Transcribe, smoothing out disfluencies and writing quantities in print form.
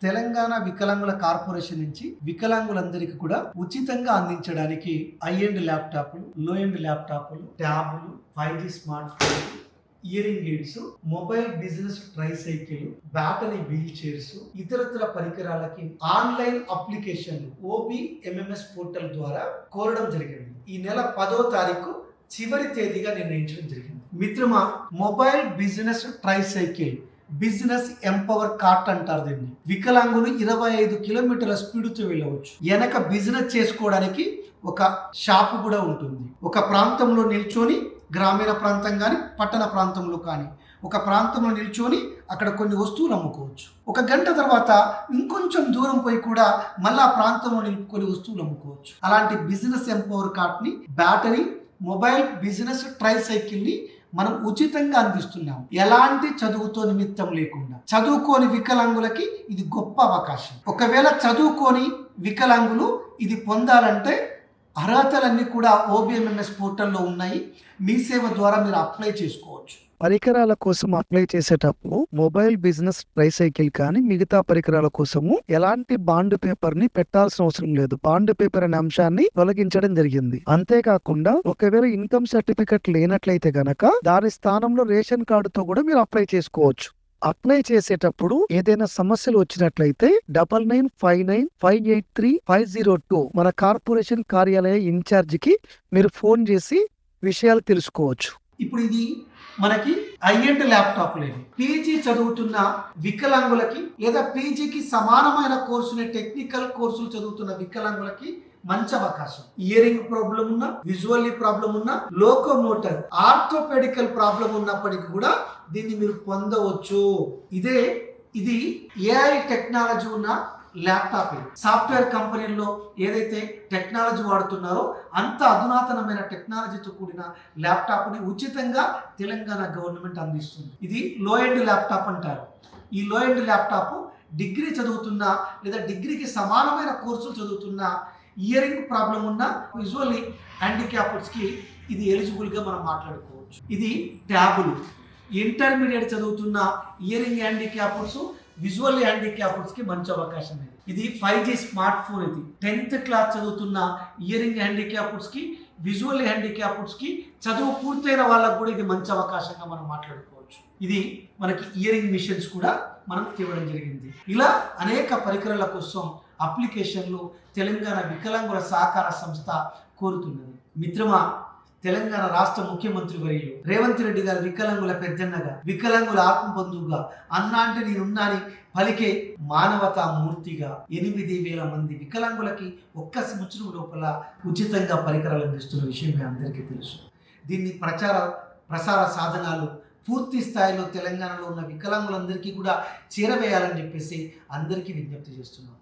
తెలంగాణ వికలాంగుల కార్పొరేషన్ నుంచి వికలాంగులందరికీ కూడా ఉచితంగా అందించడానికి హై ఎండ్ ల్యాప్టాప్లు, లో ఎండ్ ల్యాప్టాప్లు, ట్యాబ్లు, 5G స్మార్ట్ ఫోన్లు, hearing aids, mobile business tricycle, battery wheel chairs, ఇతరత్ర పరికరాలకి ఆన్లైన్ అప్లికేషన్లు OBMMS పోర్టల్ ద్వారా కోరడం జరిగింది. ఈ నెల 10వ తారీఖు చివరి తేదీగా నిర్ణయించడం జరిగింది. మిత్రమా, mobile business tricycle, business empower cart అంటారు దీన్ని. వికలాంగులు 25 కిలోమీటర్ల స్పీడ్తో వెళ్ళవచ్చు. వెనక బిజినెస్ చేసుకోవడానికి ఒక షాపు కూడా ఉంటుంది. ఒక ప్రాంతంలో నిల్చొని, గ్రామీణ ప్రాంతం కానీ పట్టణ ప్రాంతంలో కానీ ఒక ప్రాంతంలో నిల్చొని అక్కడ కొన్ని వస్తువులు అమ్ముకోవచ్చు. ఒక గంట తర్వాత ఇంకొంచెం దూరం పోయి కూడా మళ్ళీ ఆ ప్రాంతంలో నిలుపుకొని వస్తువులు అమ్ముకోవచ్చు. అలాంటి బిజినెస్ ఎంపవర్ కార్ట్ని, బ్యాటరీ మొబైల్ బిజినెస్ ట్రైసైకిల్ ని మనం ఉచితంగా అందిస్తున్నాం. ఎలాంటి చదువుతో నిమిత్తం లేకుండా. చదువుకోని వికలాంగులకి ఇది గొప్ప అవకాశం. ఒకవేళ చదువుకోని వికలాంగులు ఇది పొందాలంటే అర్హతలన్నీ కూడా OBMMS పోర్టల్లో ఉన్నాయి. మీ సేవ ద్వారా మీరు అప్లై చేసుకోవచ్చు. పరికరాల కోసం అప్లై చేసేటప్పుడు మొబైల్ బిజినెస్ ట్రైసైకిల్ కానీ మిగతా పరికరాల కోసము ఎలాంటి బాండ్ పేపర్ ని పెట్టాల్సిన అవసరం లేదు. బాండ్ పేపర్ అనే అంశాన్ని తొలగించడం జరిగింది. అంతేకాకుండా ఒకవేళ ఇన్కమ్ సర్టిఫికెట్ లేనట్లయితే గనక దాని స్థానంలో రేషన్ కార్డుతో కూడా మీరు అప్లై చేసుకోవచ్చు. అప్లై చేసేటప్పుడు ఏదైనా సమస్యలు వచ్చినట్లయితే 9959583502 మన కార్పొరేషన్ కార్యాలయ ఇన్ఛార్జ్ కి మీరు ఫోన్ చేసి విషయాలు తెలుసుకోవచ్చు. ఇప్పుడు ఇది మనకి హై ఎండ్ ల్యాప్టాప్ లేదు. పీజీ చదువుతున్న వికలాంగులకి లేదా పీజీకి సమానమైన కోర్సుని, టెక్నికల్ కోర్సులు చదువుతున్న వికలాంగులకి మంచి అవకాశం. ఇయరింగ్ ప్రాబ్లం ఉన్నా, విజువల్లీ ప్రాబ్లం ఉన్నా, లోకోమోటర్, ఆర్థోపెడికల్ ప్రాబ్లం ఉన్నప్పటికీ కూడా దీన్ని మీరు పొందవచ్చు. ఇది AI టెక్నాలజీ ఉన్న ల్యాప్టాప్. సాఫ్ట్వేర్ కంపెనీల్లో ఏదైతే టెక్నాలజీ వాడుతున్నారో అంత అధునాతనమైన టెక్నాలజీతో కూడిన ల్యాప్టాప్ని ఉచితంగా తెలంగాణ గవర్నమెంట్ అందిస్తుంది. ఇది లో ఎండ్ ల్యాప్టాప్ అంటారు. ఈ లో ఎండ్ ల్యాప్టాప్ డిగ్రీ చదువుతున్న లేదా డిగ్రీకి సమానమైన కోర్సులు చదువుతున్న, ఇయరింగ్ ప్రాబ్లం ఉన్న, విజువల్లీ హ్యాండిక్యాప్డ్స్కి ఇది ఎలిజిబుల్గా మనం మాట్లాడుకోవచ్చు. ఇది ట్యాబులు. ఇంటర్మీడియట్ చదువుతున్న ఇయరింగ్ హ్యాండిక్యాప్డ్స్, విజువల్ హ్యాండిక్యాప్డ్స్కి మంచి అవకాశం ఇది. 5G smart phone. ఇది 10th క్లాస్ చదువుతున్న ఇయరింగ్ హ్యాండిక్యాప్డ్స్కి, విజువల్ హ్యాండిక్యాప్డ్స్కి, చదువు పూర్తయిన వాళ్ళకు కూడా ఇది మంచి అవకాశంగా మనం మాట్లాడుకోవచ్చు. ఇది మనకి ఇయరింగ్ మిషన్స్ కూడా మనం తేవడం జరిగింది. ఇలా అనేక పరికరాల కోసం అప్లికేషన్లు తెలంగాణ వికలాంగుల సహకార సంస్థ కోరుతున్నది. మిత్రమా, తెలంగాణ రాష్ట్ర ముఖ్యమంత్రి వర్యులు రేవంత్ రెడ్డి గారు వికలాంగుల పెద్దన్నగా, వికలాంగుల ఆత్మబంధువుగా, అన్నా అంటే నేనున్నాని పలికే మానవతా మూర్తిగా 8,000 మంది వికలాంగులకి ఒక్క సంవత్సరం లోపల ఉచితంగా పరికరాలు అందిస్తున్న విషయం మీ అందరికీ తెలుసు. దీన్ని ప్రసార సాధనాలు పూర్తి స్థాయిలో తెలంగాణలో ఉన్న వికలాంగులందరికీ కూడా చేరవేయాలని చెప్పేసి అందరికీ విజ్ఞప్తి చేస్తున్నాం.